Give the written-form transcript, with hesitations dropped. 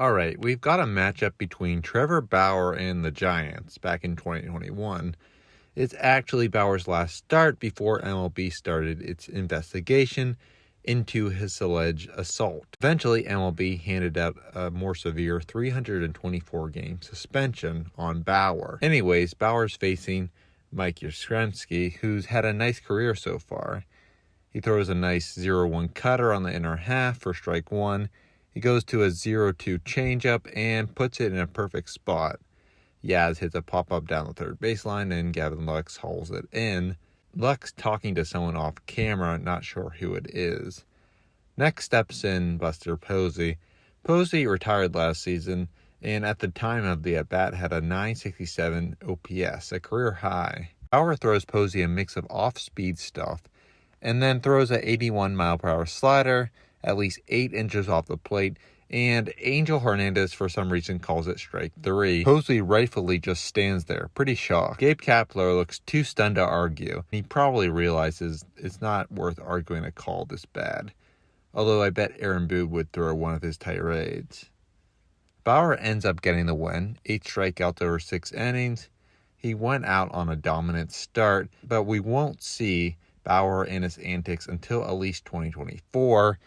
All right, we've got a matchup between Trevor Bauer and the Giants back in 2021. It's actually Bauer's last start before MLB started its investigation into his alleged assault. Eventually, MLB handed out a more severe 324-game suspension on Bauer. Anyways, Bauer's facing Mike Yastrzemski, who's had a nice career so far. He throws a nice 0-1 cutter on the inner half for strike one. He goes to a 0-2 changeup and puts it in a perfect spot. Yaz hits a pop-up down the third baseline, and Gavin Lux hauls it in. Lux talking to someone off camera, not sure who it is. Next steps in Buster Posey. Posey retired last season, and at the time of the at-bat had a 967 OPS, a career high. Bauer throws Posey a mix of off-speed stuff, and then throws a 81-mile-per-hour slider, at least 8 inches off the plate, and Angel Hernandez for some reason calls it strike 3. Posey rightfully just stands there, pretty shocked. Gabe Kapler looks too stunned to argue. He probably realizes it's not worth arguing a call this bad, although I bet Aaron Boone would throw one of his tirades. Bauer ends up getting the win, 8 strikeouts over 6 innings. He went out on a dominant start, but we won't see Bauer and his antics until at least 2024,